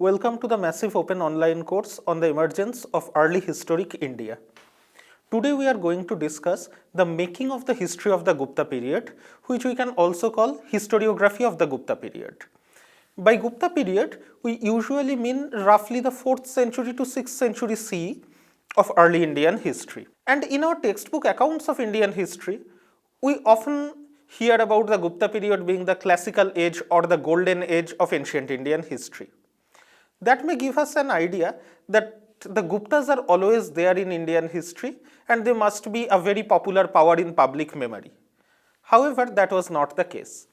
Welcome to the massive open online course on the emergence of early historic India. Today we are going to discuss the making of the history of the Gupta period, which we can also call historiography of the Gupta period. By Gupta period, we usually mean roughly the 4th century to 6th century CE of early Indian history. And in our textbook accounts of Indian history, we often hear about the Gupta period being the classical age or the golden age of ancient Indian history. That may give us an idea that the Guptas are always there in Indian history and they must be a very popular power in public memory. However, that was not the case.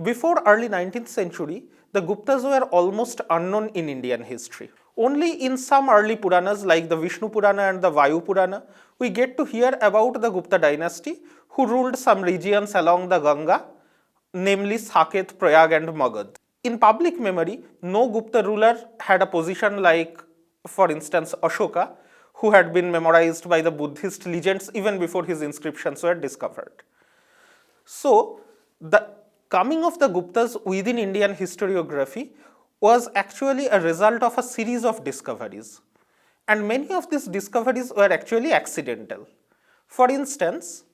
Before early 19th century, the Guptas were almost unknown in Indian history. Only in some early Puranas like the Vishnu Purana and the Vayu Purana, we get to hear about the Gupta dynasty who ruled some regions along the Ganga, namely Saket, Prayag and Magad. In public memory, no Gupta ruler had a position like, for instance, Ashoka, who had been memorized by the Buddhist legends even before his inscriptions were discovered. So, the coming of the Guptas within Indian historiography was actually a result of a series of discoveries. And many of these discoveries were actually accidental. For instance,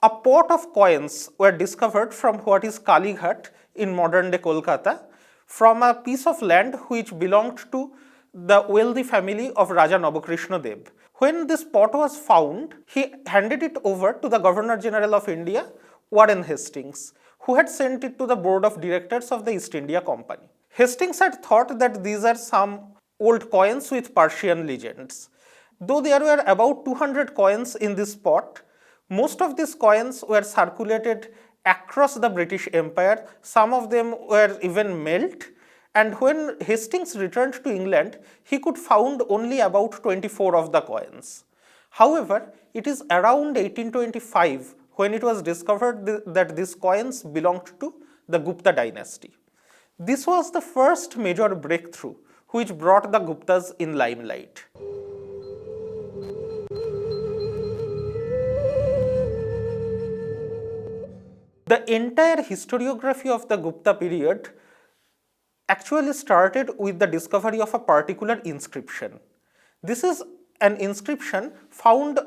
a pot of coins were discovered from what is Kalighat in modern day Kolkata from a piece of land which belonged to the wealthy family of Raja Navakrishna Dev. When this pot was found, he handed it over to the Governor General of India, Warren Hastings, who had sent it to the board of directors of the East India Company. Hastings had thought that these are some old coins with Persian legends. Though there were about 200 coins in this pot, most of these coins were circulated across the British Empire, some of them were even mailed, and when Hastings returned to England, he could found only about 24 of the coins. However, it is around 1825 when it was discovered that these coins belonged to the Gupta dynasty. This was the first major breakthrough which brought the Guptas in limelight. The entire historiography of the Gupta period actually started with the discovery of a particular inscription. This is an inscription found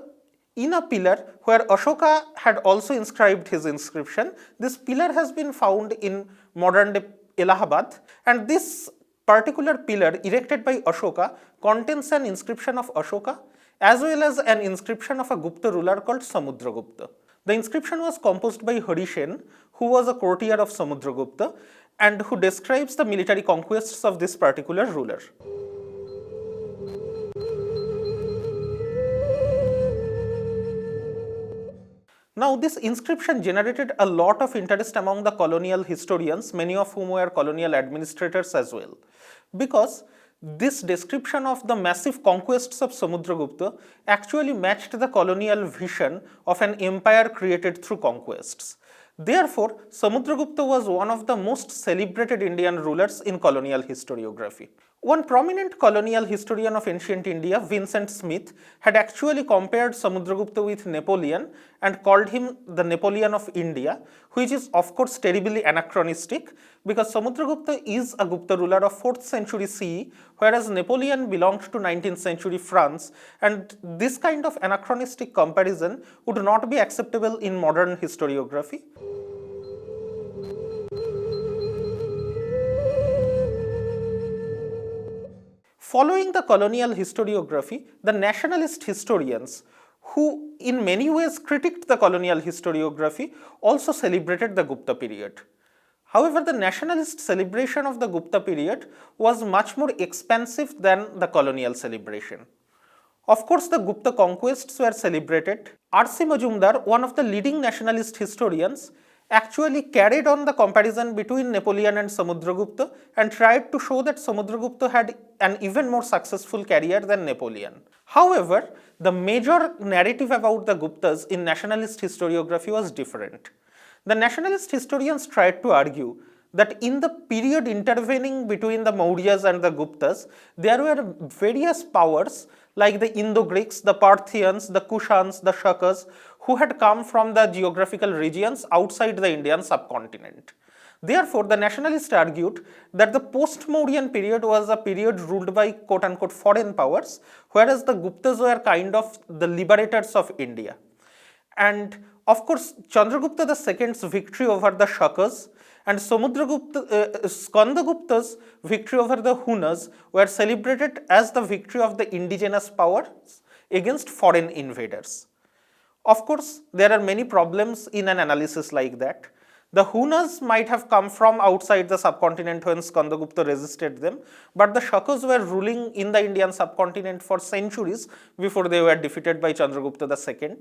in a pillar where Ashoka had also inscribed his inscription. This pillar has been found in modern day Allahabad, and this particular pillar erected by Ashoka contains an inscription of Ashoka as well as an inscription of a Gupta ruler called Samudragupta. The inscription was composed by Harishen, who was a courtier of Samudragupta and who describes the military conquests of this particular ruler. Now, this inscription generated a lot of interest among the colonial historians, many of whom were colonial administrators as well, because this description of the massive conquests of Samudragupta actually matched the colonial vision of an empire created through conquests. Therefore, Samudragupta was one of the most celebrated Indian rulers in colonial historiography. One prominent colonial historian of ancient India, Vincent Smith, had actually compared Samudragupta with Napoleon and called him the Napoleon of India, which is of course terribly anachronistic because Samudragupta is a Gupta ruler of 4th century CE, whereas Napoleon belonged to 19th century France, and this kind of anachronistic comparison would not be acceptable in modern historiography. Following the colonial historiography, the nationalist historians, who in many ways critiqued the colonial historiography, also celebrated the Gupta period. However, the nationalist celebration of the Gupta period was much more expansive than the colonial celebration. Of course, the Gupta conquests were celebrated. R.C. Majumdar, one of the leading nationalist historians, actually carried on the comparison between Napoleon and Samudragupta and tried to show that Samudragupta had an even more successful career than Napoleon. However, the major narrative about the Guptas in nationalist historiography was different. The nationalist historians tried to argue that in the period intervening between the Mauryas and the Guptas, there were various powers like the Indo-Greeks, the Parthians, the Kushans, the Shakas, who had come from the geographical regions outside the Indian subcontinent. Therefore, the nationalists argued that the post-Mauryan period was a period ruled by quote-unquote foreign powers, whereas the Guptas were kind of the liberators of India. And of course, Chandragupta II's victory over the Shakas and Skandagupta's victory over the Hunas were celebrated as the victory of the indigenous powers against foreign invaders. Of course, there are many problems in an analysis like that. The Hunas might have come from outside the subcontinent when Skandagupta resisted them, but the Shakas were ruling in the Indian subcontinent for centuries before they were defeated by Chandragupta II,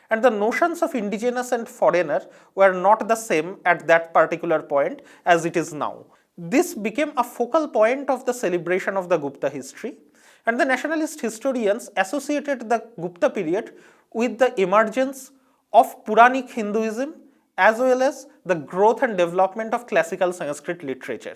and the notions of indigenous and foreigner were not the same at that particular point as it is now. This became a focal point of the celebration of the Gupta history, and the nationalist historians associated the Gupta period with the emergence of Puranic Hinduism as well as the growth and development of classical Sanskrit literature.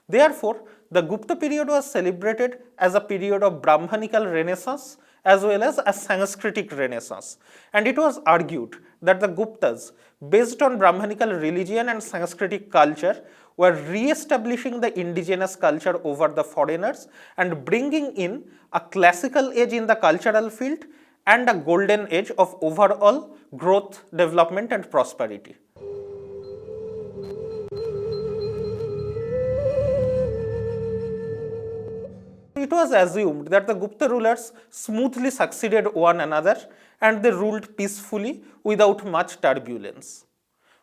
Therefore, the Gupta period was celebrated as a period of Brahmanical renaissance as well as a Sanskritic renaissance, and it was argued that the Guptas, based on Brahmanical religion and Sanskritic culture, were re-establishing the indigenous culture over the foreigners and bringing in a classical age in the cultural field and a golden age of overall growth, development and prosperity. It was assumed that the Gupta rulers smoothly succeeded one another and they ruled peacefully without much turbulence.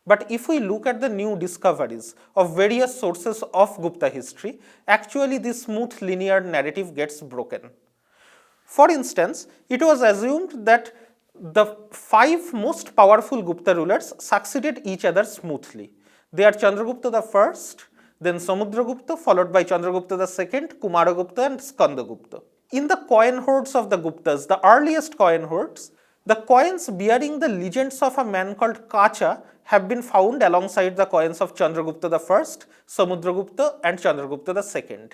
But if we look at the new discoveries of various sources of Gupta history, actually this smooth linear narrative gets broken. For instance, it was assumed that the 5 most powerful Gupta rulers succeeded each other smoothly. They are Chandragupta I, then Samudragupta, followed by Chandragupta II, Kumaragupta and Skandagupta. In the coin hoards of the Guptas, the earliest coin hoards, the coins bearing the legends of a man called Kacha have been found alongside the coins of Chandragupta I, Samudragupta and Chandragupta II.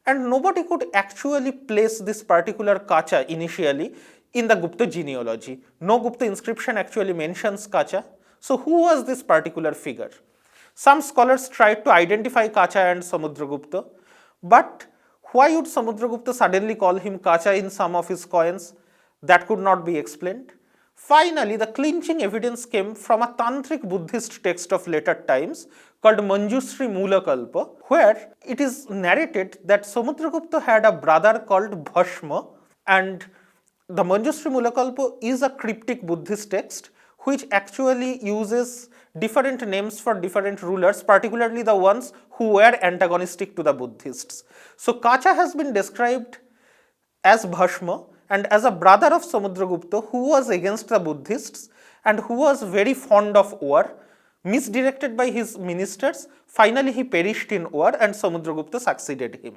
And nobody could actually place this particular Kacha initially in the Gupta genealogy. No Gupta inscription actually mentions Kacha. So who was this particular figure? Some scholars tried to identify Kacha and Samudragupta, but why would Samudragupta suddenly call him Kacha in some of his coins? That could not be explained. Finally, the clinching evidence came from a tantric Buddhist text of later times called Manjusri Mulakalpa, where it is narrated that Samudragupta had a brother called Bhashma, and the Manjusri Mulakalpa is a cryptic Buddhist text which actually uses different names for different rulers, particularly the ones who were antagonistic to the Buddhists. So Kacha has been described as Bhashma and as a brother of Samudragupta who was against the Buddhists and who was very fond of war, misdirected by his ministers. Finally, he perished in war and Samudragupta succeeded him.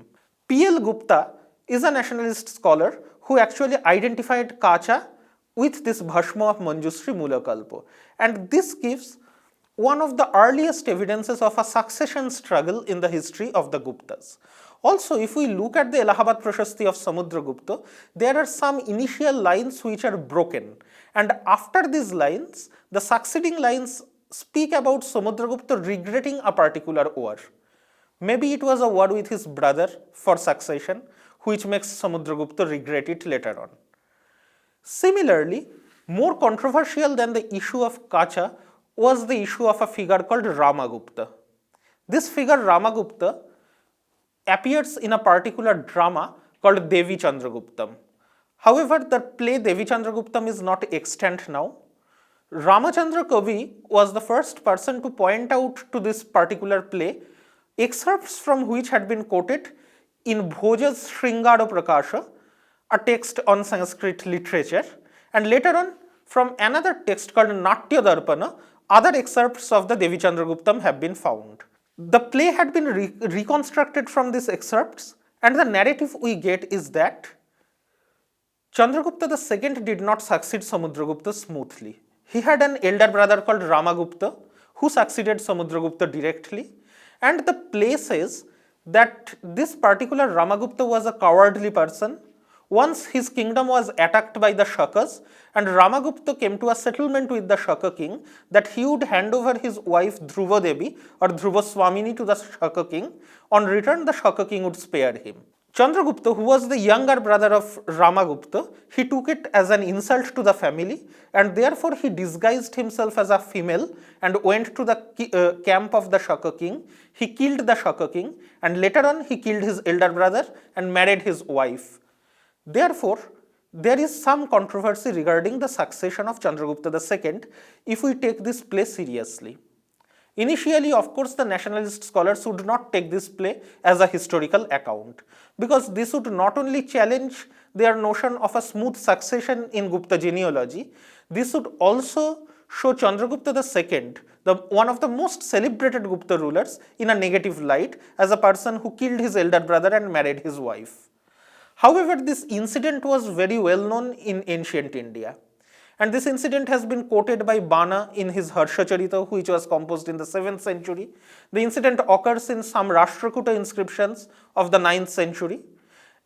P.L. Gupta is a nationalist scholar who actually identified Kacha with this Bhashma of Manjusri Mulakalpa, and this gives one of the earliest evidences of a succession struggle in the history of the Guptas. Also, if we look at the Allahabad Prashasti of Samudragupta, there are some initial lines which are broken, and after these lines, the succeeding lines speak about Samudragupta regretting a particular war. Maybe it was a war with his brother for succession, which makes Samudragupta regret it later on. Similarly, more controversial than the issue of Kacha was the issue of a figure called Ramagupta. This figure Ramagupta appears in a particular drama called Devi Chandraguptam. However, the play Devi Chandraguptam is not extant now. Ramachandra Kavi was the first person to point out to this particular play, excerpts from which had been quoted in Bhoja's Sringara Prakasha, a text on Sanskrit literature, and later on from another text called Natya Darpana, other excerpts of the Devi Chandraguptam have been found. The play had been reconstructed from these excerpts, and the narrative we get is that Chandragupta II did not succeed Samudragupta smoothly. He had an elder brother called Ramagupta who succeeded Samudragupta directly, and the play says that this particular Ramagupta was a cowardly person Once his kingdom was attacked by the Shakas, and Ramagupta came to a settlement with the Shaka king that he would hand over his wife Dhruva Devi or Dhruva Swamini to the Shaka king. On return, the Shaka king would spare him. Chandragupta, who was the younger brother of Ramagupta, he took it as an insult to the family, and therefore he disguised himself as a female and went to the camp of the Shaka king. He killed the Shaka king, and later on he killed his elder brother and married his wife. Therefore, there is some controversy regarding the succession of Chandragupta II if we take this play seriously. Initially, of course, the nationalist scholars would not take this play as a historical account, because this would not only challenge their notion of a smooth succession in Gupta genealogy, this would also show Chandragupta II, one of the most celebrated Gupta rulers, in a negative light as a person who killed his elder brother and married his wife. However, this incident was very well known in ancient India. And this incident has been quoted by Bana in his Harshacharita, which was composed in the 7th century. The incident occurs in some Rashtrakuta inscriptions of the 9th century.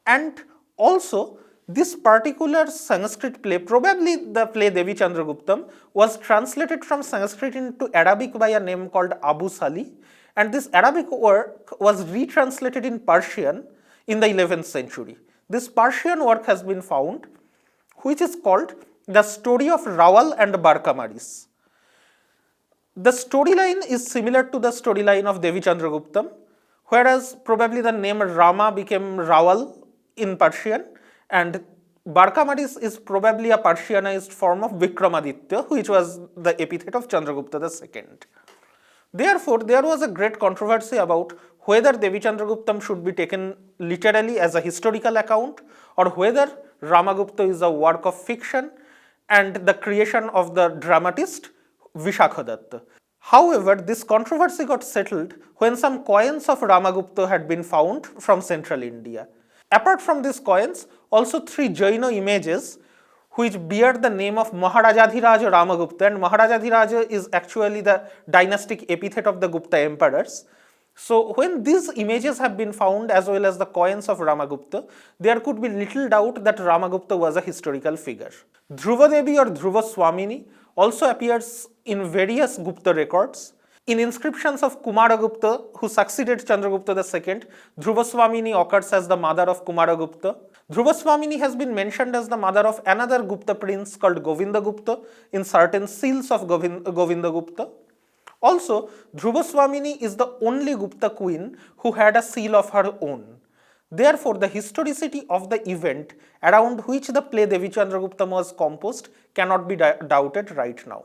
And also, this particular Sanskrit play, probably the play Devi Chandraguptam, was translated from Sanskrit into Arabic by a name called Abu Salih. And this Arabic work was retranslated in Persian in the 11th century. This Persian work has been found, which is called The Story of Rawal and Barkamaris. The storyline is similar to the storyline of Devi Chandraguptam, whereas probably the name Rama became Rawal in Persian, and Barkamaris is probably a Persianized form of Vikramaditya, which was the epithet of Chandragupta II. Therefore, there was a great controversy about whether Devi Chandraguptam should be taken literally as a historical account, or whether Ramagupta is a work of fiction and the creation of the dramatist Vishakha. However, this controversy got settled when some coins of Ramagupta had been found from central India. Apart from these coins, also 3 Jaina images which bear the name of Maharajadhiraja Ramagupta, and Maharajadhiraja is actually the dynastic epithet of the Gupta emperors. So when these images have been found as well as the coins of Ramagupta, there could be little doubt that Ramagupta was a historical figure. Dhruva Devi or Dhruva Swamini also appears in various Gupta records. In inscriptions of Kumaragupta, who succeeded Chandragupta II, Dhruva Swamini occurs as the mother of Kumaragupta. Dhruva Swamini has been mentioned as the mother of another Gupta prince called Govinda Gupta in certain seals of Govinda Gupta. Also, Dhruva Swamini is the only Gupta queen who had a seal of her own. Therefore, the historicity of the event around which the play Devi Chandraguptam was composed cannot be doubted right now.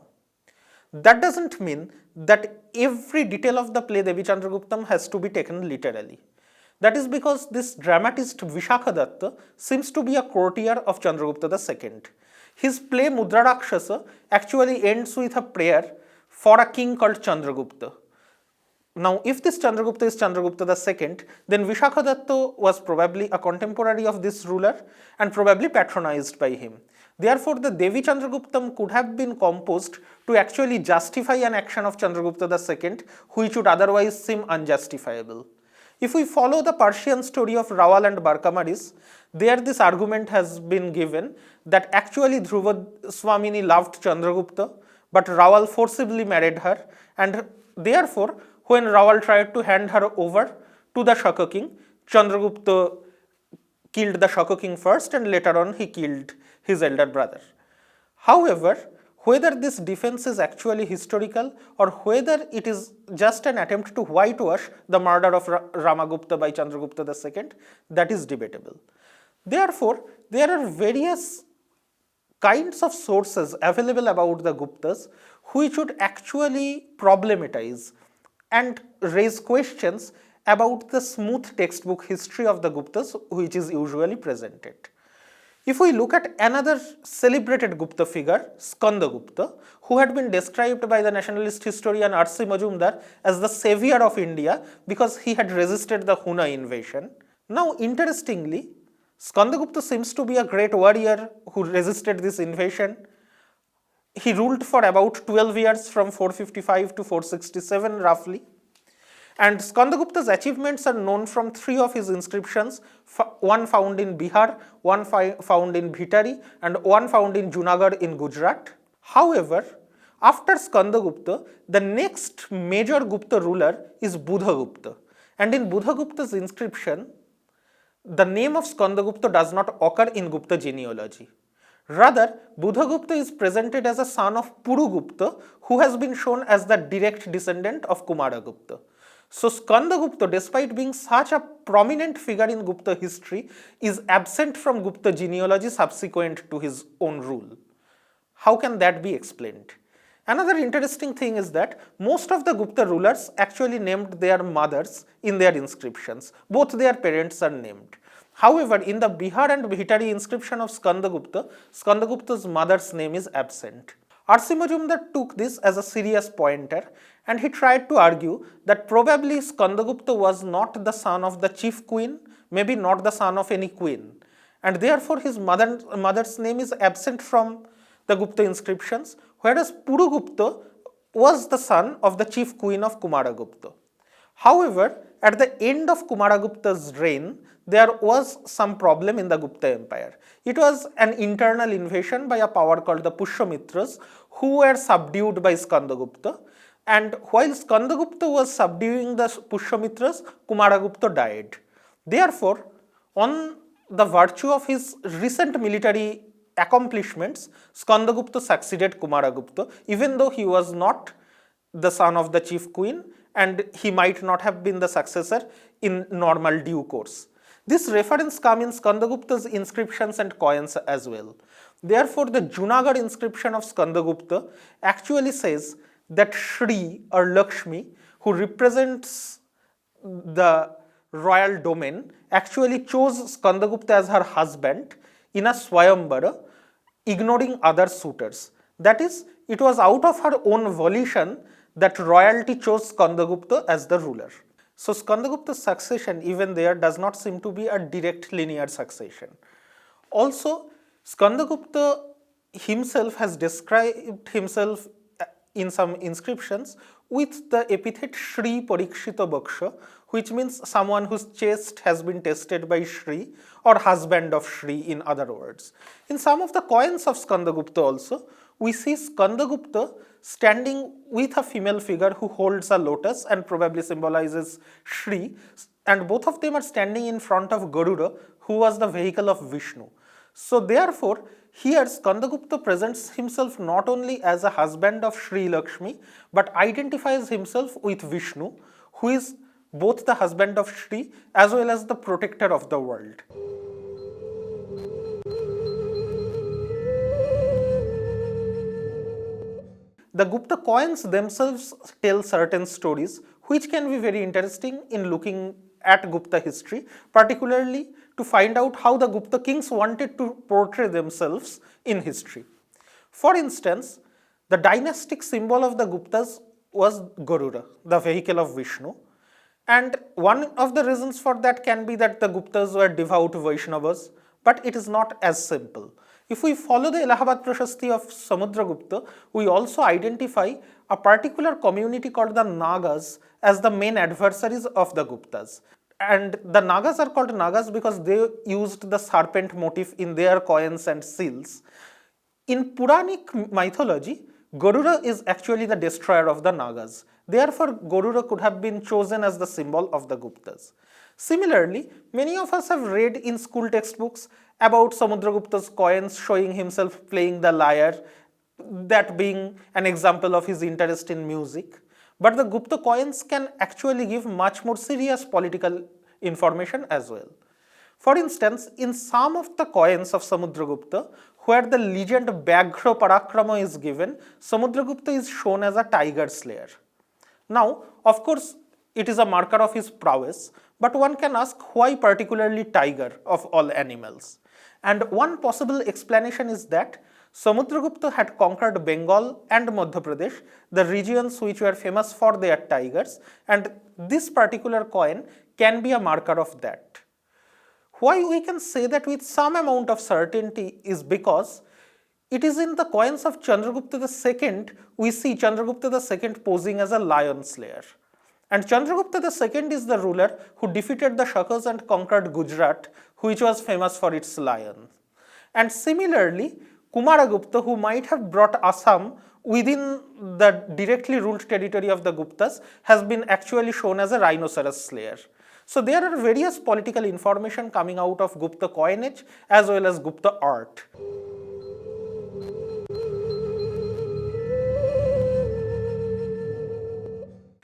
That doesn't mean that every detail of the play Devi Chandraguptam has to be taken literally. That is because this dramatist Vishakha seems to be a courtier of Chandragupta II. His play Mudra Rakshasa actually ends with a prayer for a king called Chandragupta. Now, if this Chandragupta is Chandragupta II, then Vishakha was probably a contemporary of this ruler and probably patronized by him. Therefore, the Devi Chandraguptam could have been composed to actually justify an action of Chandragupta II, which would otherwise seem unjustifiable. If we follow the Persian story of Rawal and Barkamaris, there this argument has been given that actually Dhruva Swamini loved Chandragupta, but Rawal forcibly married her, and therefore, when Rawal tried to hand her over to the Shaka king, Chandragupta killed the Shaka king first, and later on he killed his elder brother. However, whether this defense is actually historical or whether it is just an attempt to whitewash the murder of Ramagupta by Chandragupta II, that is debatable. Therefore, there are various kinds of sources available about the Guptas which would actually problematize and raise questions about the smooth textbook history of the Guptas which is usually presented. If we look at another celebrated Gupta figure, Skandagupta, who had been described by the nationalist historian R.C. Majumdar as the savior of India because he had resisted the Huna invasion. Now, interestingly, Skandagupta seems to be a great warrior who resisted this invasion. He ruled for about 12 years from 455 to 467 roughly. And Skandagupta's achievements are known from three of his inscriptions, one found in Bihar, one found in Bhitari, and one found in Junagadh in Gujarat. However, after Skandagupta, the next major Gupta ruler is Buddhagupta. And in Buddhagupta's inscription, the name of Skandagupta does not occur in Gupta genealogy. Rather, Buddhagupta is presented as a son of Purugupta, who has been shown as the direct descendant of Kumaragupta. So Skandagupta, despite being such a prominent figure in Gupta history, is absent from Gupta genealogy subsequent to his own rule. How can that be explained? Another interesting thing is that most of the Gupta rulers actually named their mothers in their inscriptions. Both their parents are named. However, in the Bihar and Bhitari inscription of Skandagupta, Skandagupta's mother's name is absent. R.C. Majumdar took this as a serious pointer, and he tried to argue that probably Skandagupta was not the son of the chief queen, maybe not the son of any queen, and therefore his mother's name is absent from the Gupta inscriptions, whereas Purugupta was the son of the chief queen of Kumaragupta. However, at the end of Kumaragupta's reign, there was some problem in the Gupta Empire. It was an internal invasion by a power called the Pushyamitras, who were subdued by Skandagupta. And while Skandagupta was subduing the Pushyamitras, Kumaragupta died. Therefore, on the virtue of his recent military accomplishments, Skandagupta succeeded Kumaragupta, even though he was not the son of the chief queen and he might not have been the successor in normal due course. This reference comes in Skandagupta's inscriptions and coins as well. Therefore, the Junagadh inscription of Skandagupta actually says that Shri or Lakshmi, who represents the royal domain, actually chose Skandagupta as her husband in a Swayamvara, ignoring other suitors. That is, it was out of her own volition that royalty chose Skandagupta as the ruler. So Skandagupta's succession even there does not seem to be a direct linear succession. Also, Skandagupta himself has described himself in some inscriptions with the epithet Shri Parikshita Baksha, which means someone whose chest has been tested by Shri or husband of Shri in other words. In some of the coins of Skandagupta also, we see Skandagupta standing with a female figure who holds a lotus and probably symbolizes Shri, and both of them are standing in front of Garuda, who was the vehicle of Vishnu. So therefore, here Skandagupta presents himself not only as a husband of Shri Lakshmi, but identifies himself with Vishnu, who is both the husband of Shri as well as the protector of the world. The Gupta coins themselves tell certain stories which can be very interesting in looking at Gupta history, particularly to find out how the Gupta kings wanted to portray themselves in history. For instance, the dynastic symbol of the Guptas was Garuda, the vehicle of Vishnu, and one of the reasons for that can be that the Guptas were devout Vaishnavas, but it is not as simple. If we follow the Allahabad Prashasti of Samudragupta, we also identify a particular community called the Nagas as the main adversaries of the Guptas. And the Nagas are called Nagas because they used the serpent motif in their coins and seals. In Puranic mythology, Garuda is actually the destroyer of the Nagas. Therefore, Garuda could have been chosen as the symbol of the Guptas. Similarly, many of us have read in school textbooks about Samudragupta's coins showing himself playing the lyre, that being an example of his interest in music. But the Gupta coins can actually give much more serious political information as well. For instance, in some of the coins of Samudragupta, where the legend Vyaghra Parakrama is given, Samudragupta is shown as a tiger slayer. Now, of course, it is a marker of his prowess, but one can ask why particularly tiger of all animals. And one possible explanation is that Samudragupta had conquered Bengal and Madhya Pradesh, the regions which were famous for their tigers, and this particular coin can be a marker of that. Why we can say that with some amount of certainty is because it is in the coins of Chandragupta II we see Chandragupta II posing as a lion slayer. And Chandragupta II is the ruler who defeated the Shakas and conquered Gujarat, which was famous for its lions. And similarly, Kumaragupta, who might have brought Assam within the directly ruled territory of the Guptas, has been actually shown as a rhinoceros slayer. So there are various political information coming out of Gupta coinage as well as Gupta art.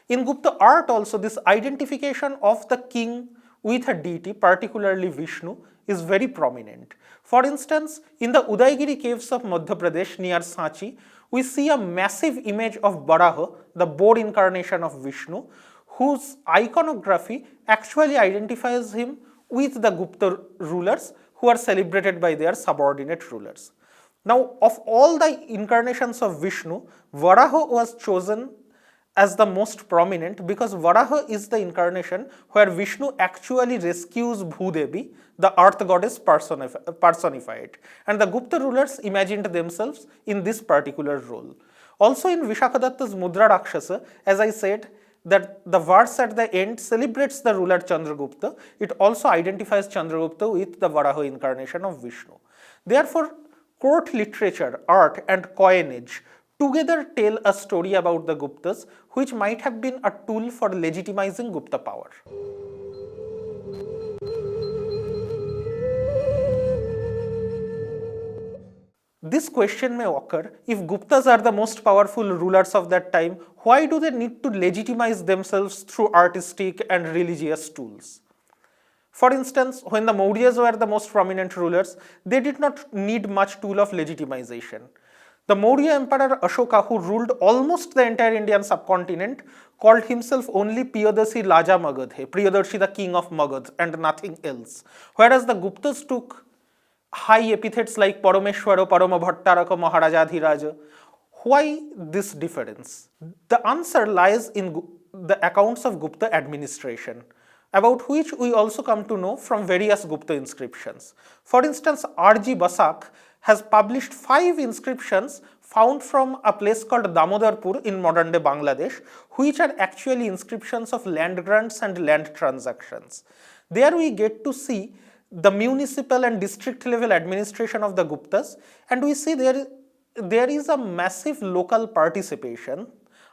In Gupta art also, this identification of the king with a deity, particularly Vishnu, is very prominent. For instance, in the Udaygiri caves of Madhya Pradesh near Sanchi, we see a massive image of Varaha, the boar incarnation of Vishnu, whose iconography actually identifies him with the Gupta rulers who are celebrated by their subordinate rulers. Now, of all the incarnations of Vishnu, Varaha was chosen as the most prominent because Varaha is the incarnation where Vishnu actually rescues Bhudevi, the earth goddess personified, and the Gupta rulers imagined themselves in this particular role. Also in Vishakadatta's Mudra Rakshasa, as I said, that the verse at the end celebrates the ruler Chandragupta, it also identifies Chandragupta with the Varaha incarnation of Vishnu. Therefore, court literature, art and coinage together tell a story about the Guptas which might have been a tool for legitimizing Gupta power. This question may occur: if Guptas are the most powerful rulers of that time, why do they need to legitimize themselves through artistic and religious tools? For instance, when the Mauryas were the most prominent rulers, they did not need much tool of legitimization. The Maurya Emperor Ashoka, who ruled almost the entire Indian subcontinent, called himself only Priyadasi Raja Magadhe, Priyadarshi the king of Magad, and nothing else. Whereas the Guptas took high epithets like Parameshwara, Paramabhattaraka, Maharajadhiraja. Why this difference? The answer lies in the accounts of Gupta administration, about which we also come to know from various Gupta inscriptions. For instance, R.G. Basak has published 5 inscriptions found from a place called Damodarpur in modern day Bangladesh, which are actually inscriptions of land grants and land transactions. There we get to see the municipal and district level administration of the Guptas, and we see there is a massive local participation,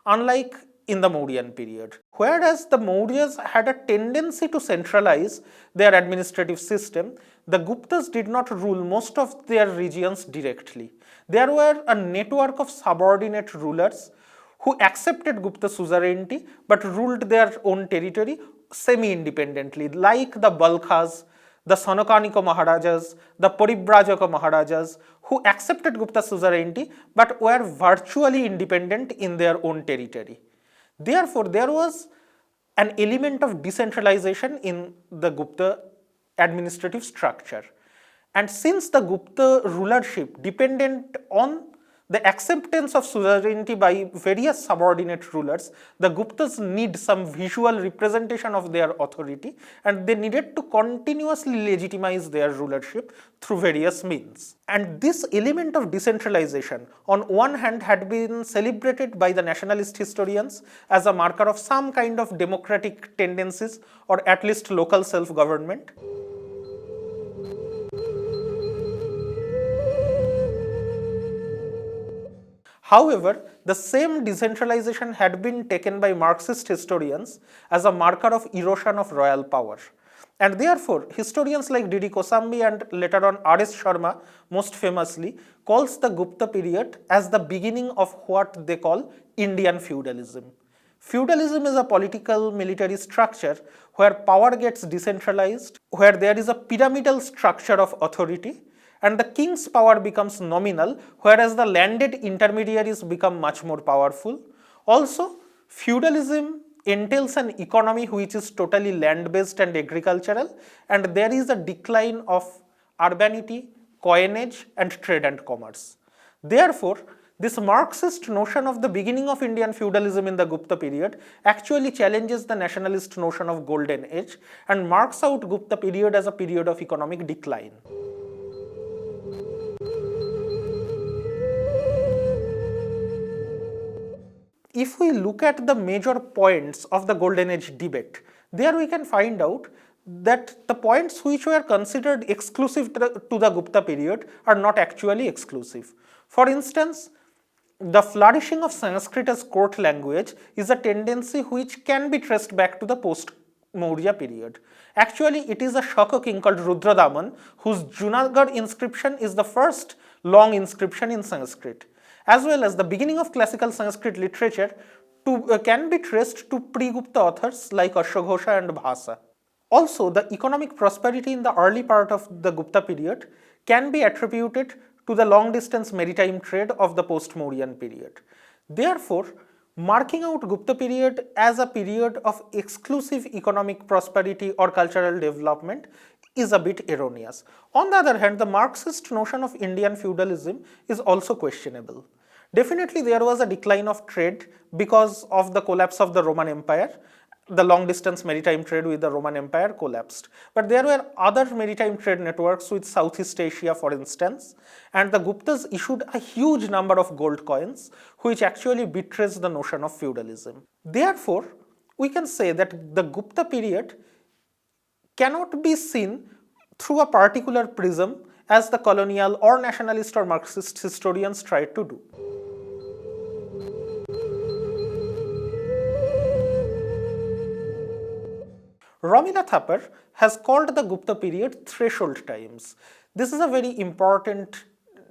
unlike in the Mauryan period. Whereas the Mauryas had a tendency to centralize their administrative system, the Guptas did not rule most of their regions directly. There were a network of subordinate rulers who accepted Gupta suzerainty but ruled their own territory semi-independently, like the Balkhas, the Sanakanika Maharajas, the Paribrajaka Maharajas, who accepted Gupta suzerainty but were virtually independent in their own territory. Therefore, there was an element of decentralization in the Gupta administrative structure. And since the Gupta rulership depended on the acceptance of suzerainty by various subordinate rulers, the Guptas need some visual representation of their authority, and they needed to continuously legitimize their rulership through various means. And this element of decentralization, on one hand, had been celebrated by the nationalist historians as a marker of some kind of democratic tendencies or at least local self-government. However, the same decentralization had been taken by Marxist historians as a marker of erosion of royal power. And therefore, historians like D.D. Kosambi and later on R.S. Sharma most famously calls the Gupta period as the beginning of what they call Indian feudalism. Feudalism is a political military structure where power gets decentralized, where there is a pyramidal structure of authority, and the king's power becomes nominal, whereas the landed intermediaries become much more powerful. Also, feudalism entails an economy which is totally land-based and agricultural, and there is a decline of urbanity, coinage, and trade and commerce. Therefore, this Marxist notion of the beginning of Indian feudalism in the Gupta period actually challenges the nationalist notion of golden age and marks out Gupta period as a period of economic decline. If we look at the major points of the Golden Age debate, there we can find out that the points which were considered exclusive to the Gupta period are not actually exclusive. For instance, the flourishing of Sanskrit as court language is a tendency which can be traced back to the post-Maurya period. Actually, it is a Shaka king called Rudradaman whose Junagadh inscription is the first long inscription in Sanskrit, as well as the beginning of classical Sanskrit literature can be traced to pre-Gupta authors like Ashwaghosha and Bhasa. Also, the economic prosperity in the early part of the Gupta period can be attributed to the long-distance maritime trade of the post-Mauryan period. Therefore, marking out Gupta period as a period of exclusive economic prosperity or cultural development is a bit erroneous. On the other hand, the Marxist notion of Indian feudalism is also questionable. Definitely, there was a decline of trade because of the collapse of the Roman Empire. The long distance maritime trade with the Roman Empire collapsed. But there were other maritime trade networks with Southeast Asia, for instance, and the Guptas issued a huge number of gold coins, which actually betrays the notion of feudalism. Therefore, we can say that the Gupta period cannot be seen through a particular prism as the colonial or nationalist or Marxist historians tried to do. Romila Thapar has called the Gupta period threshold times. This is a very important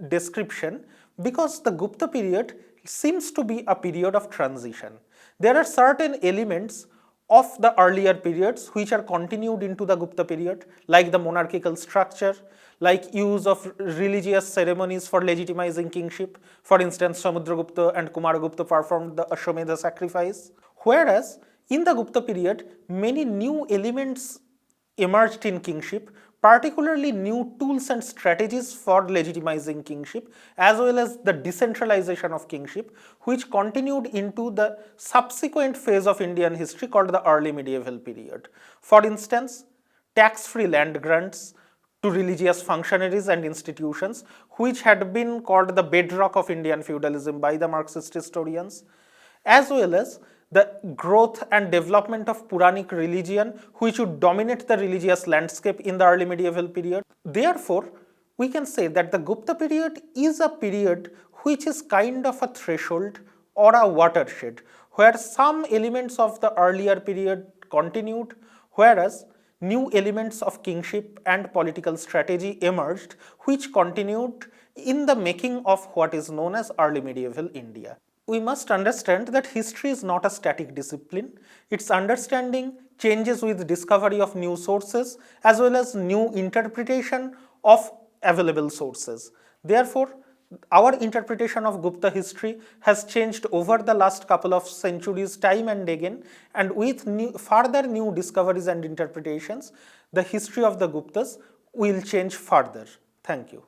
description because the Gupta period seems to be a period of transition. There are certain elements of the earlier periods which are continued into the Gupta period, like the monarchical structure, like use of religious ceremonies for legitimizing kingship. For instance, Samudragupta and Kumaragupta performed the Ashwamedha sacrifice. Whereas in the Gupta period, many new elements emerged in kingship, particularly new tools and strategies for legitimizing kingship, as well as the decentralization of kingship, which continued into the subsequent phase of Indian history called the early medieval period. For instance, tax-free land grants to religious functionaries and institutions, which had been called the bedrock of Indian feudalism by the Marxist historians, as well as the growth and development of Puranic religion, which would dominate the religious landscape in the early medieval period. Therefore, we can say that the Gupta period is a period which is kind of a threshold or a watershed, where some elements of the earlier period continued, whereas new elements of kingship and political strategy emerged, which continued in the making of what is known as early medieval India. We must understand that history is not a static discipline. Its understanding changes with discovery of new sources as well as new interpretation of available sources. Therefore, our interpretation of Gupta history has changed over the last couple of centuries time and again, and with further new discoveries and interpretations, the history of the Guptas will change further. Thank you.